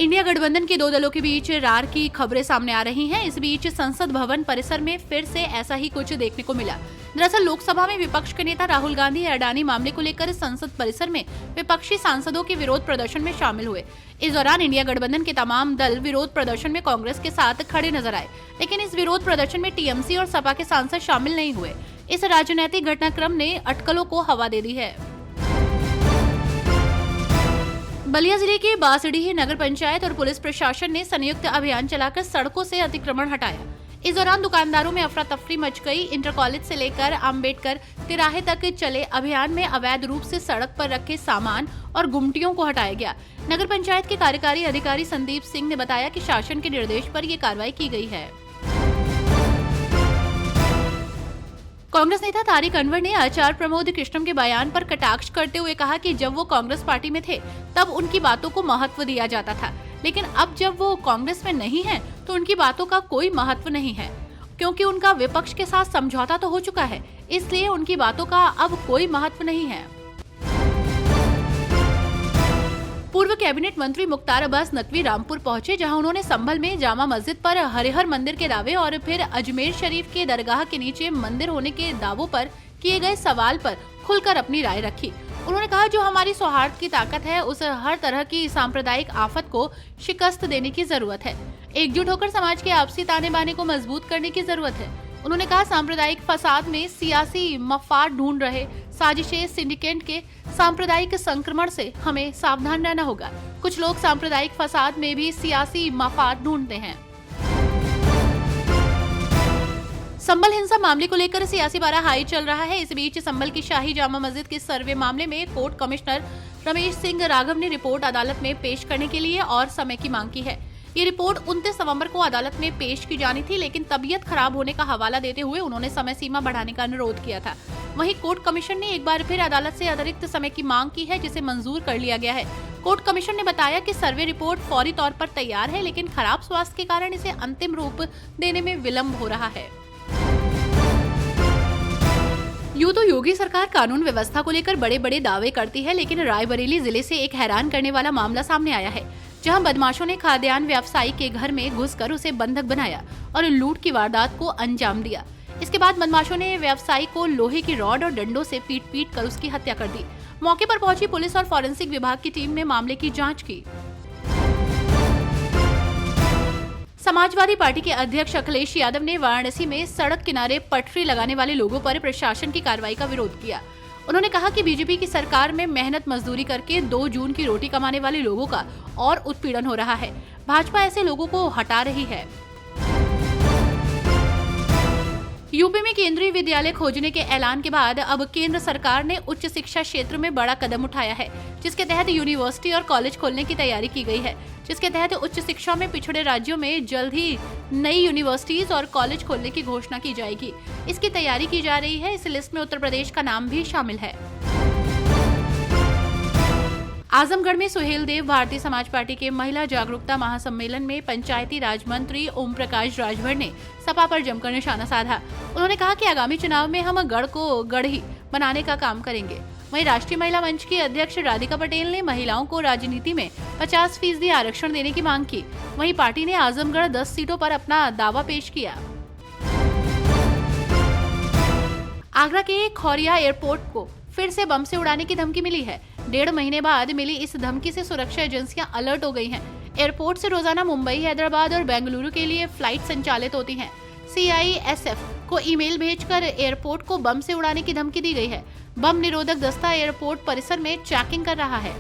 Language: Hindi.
इंडिया गठबंधन के दो दलों के बीच रार की खबरें सामने आ रही हैं। इस बीच संसद भवन परिसर में फिर से ऐसा ही कुछ देखने को मिला। दरअसल लोकसभा में विपक्ष के नेता राहुल गांधी अडानी मामले को लेकर संसद परिसर में विपक्षी सांसदों के विरोध प्रदर्शन में शामिल हुए। इस दौरान इंडिया गठबंधन के तमाम दल विरोध प्रदर्शन में कांग्रेस के साथ खड़े नजर आए, लेकिन इस विरोध प्रदर्शन में टीएमसी और सपा के सांसद शामिल नहीं हुए। इस राजनीतिक घटनाक्रम ने अटकलों को हवा दे दी है। बलिया जिले के बांसडीह नगर पंचायत और पुलिस प्रशासन ने संयुक्त अभियान चलाकर सड़कों से अतिक्रमण हटाया। इस दौरान दुकानदारों में अफरा तफरी मच गई। इंटर कॉलेज से लेकर अम्बेडकर तिराहे तक चले अभियान में अवैध रूप से सड़क पर रखे सामान और गुमटियों को हटाया गया। नगर पंचायत के कार्यकारी अधिकारी संदीप सिंह ने बताया कि शासन के निर्देश पर ये कार्रवाई की गई है। कांग्रेस नेता तारिक अनवर ने आचार्य प्रमोद कृष्णम के बयान पर कटाक्ष करते हुए कहा कि जब वो कांग्रेस पार्टी में थे तब उनकी बातों को महत्व दिया जाता था, लेकिन अब जब वो कांग्रेस में नहीं है तो उनकी बातों का कोई महत्व नहीं है, क्योंकि उनका विपक्ष के साथ समझौता तो हो चुका है, इसलिए उनकी बातों का अब कोई महत्व नहीं है। पूर्व कैबिनेट मंत्री मुख्तार अब्बास नकवी रामपुर पहुंचे, जहां उन्होंने संभल में जामा मस्जिद पर हरिहर मंदिर के दावे और फिर अजमेर शरीफ के दरगाह के नीचे मंदिर होने के दावों पर किए गए सवाल पर खुलकर अपनी राय रखी। उन्होंने कहा, जो हमारी सौहार्द की ताकत है उस हर तरह की सांप्रदायिक आफत को शिकस्त देने की जरूरत है। एकजुट होकर समाज के आपसी ताने बाने को मजबूत करने की जरूरत है। उन्होंने कहा, सांप्रदायिक फसाद में सियासी मफाद ढूंढ रहे साजिशें सिंडिकेट के सांप्रदायिक संक्रमण से हमें सावधान रहना होगा। कुछ लोग सांप्रदायिक फसाद में भी सियासी मफाद ढूंढते हैं। संभल हिंसा मामले को लेकर सियासी पारा हाई चल रहा है। इस बीच संभल की शाही जामा मस्जिद के सर्वे मामले में कोर्ट कमिश्नर रमेश सिंह राघव ने रिपोर्ट अदालत में पेश करने के लिए और समय की मांग की है। ये रिपोर्ट 29 नवंबर को अदालत में पेश की जानी थी, लेकिन तबीयत खराब होने का हवाला देते हुए उन्होंने समय सीमा बढ़ाने का अनुरोध किया था। वहीं कोर्ट कमीशन ने एक बार फिर अदालत से अतिरिक्त समय की मांग की है, जिसे मंजूर कर लिया गया है। कोर्ट कमीशन ने बताया कि सर्वे रिपोर्ट फौरी तौर पर तैयार है, लेकिन खराब स्वास्थ्य के कारण इसे अंतिम रूप देने में विलंब हो रहा है। यूं तो योगी सरकार कानून व्यवस्था को लेकर बड़े बड़े दावे करती है, लेकिन रायबरेली जिले से एक हैरान करने वाला मामला सामने आया है, जहां बदमाशों ने खाद्यान्न व्यवसायी के घर में घुसकर उसे बंधक बनाया और लूट की वारदात को अंजाम दिया। इसके बाद बदमाशों ने व्यवसायी को लोहे की रॉड और डंडों से पीट कर उसकी हत्या कर दी। मौके पर पहुंची पुलिस और फॉरेंसिक विभाग की टीम ने मामले की जांच की। समाजवादी पार्टी के अध्यक्ष अखिलेश यादव ने वाराणसी में सड़क किनारे पटरी लगाने वाले लोगों पर प्रशासन की कार्रवाई का विरोध किया। उन्होंने कहा कि बीजेपी की सरकार में मेहनत मजदूरी करके 2 जून की रोटी कमाने वाले लोगों का और उत्पीड़न हो रहा है। भाजपा ऐसे लोगों को हटा रही है। यूपी में केंद्रीय विद्यालय खोजने के ऐलान के बाद अब केंद्र सरकार ने उच्च शिक्षा क्षेत्र में बड़ा कदम उठाया है, जिसके तहत यूनिवर्सिटी और कॉलेज खोलने की तैयारी की गई है, जिसके तहत उच्च शिक्षा में पिछड़े राज्यों में जल्द ही नई यूनिवर्सिटीज और कॉलेज खोलने की घोषणा की जाएगी। इसकी तैयारी की जा रही है। इस लिस्ट में उत्तर प्रदेश का नाम भी शामिल है। आजमगढ़ में सुहेल देव भारतीय समाज पार्टी के महिला जागरूकता महासम्मेलन में पंचायती राज मंत्री ओम प्रकाश राजभर ने सपा पर जमकर निशाना साधा। उन्होंने कहा कि आगामी चुनाव में हम गढ़ को गढ़ ही बनाने का काम करेंगे। वहीं राष्ट्रीय महिला मंच की अध्यक्ष राधिका पटेल ने महिलाओं को राजनीति में 50% आरक्षण देने की मांग की। वहीं पार्टी ने आजमगढ़ 10 सीटों पर अपना दावा पेश किया। आगरा के खौरिया एयरपोर्ट को फिर से बम से उड़ाने की धमकी मिली है। 1.5 महीने बाद मिली इस धमकी से सुरक्षा एजेंसियां अलर्ट हो गई हैं। एयरपोर्ट से रोजाना मुंबई, हैदराबाद और बेंगलुरु के लिए फ्लाइट संचालित होती हैं। CISF को ईमेल भेजकर एयरपोर्ट को बम से उड़ाने की धमकी दी गई है। बम निरोधक दस्ता एयरपोर्ट परिसर में चेकिंग कर रहा है।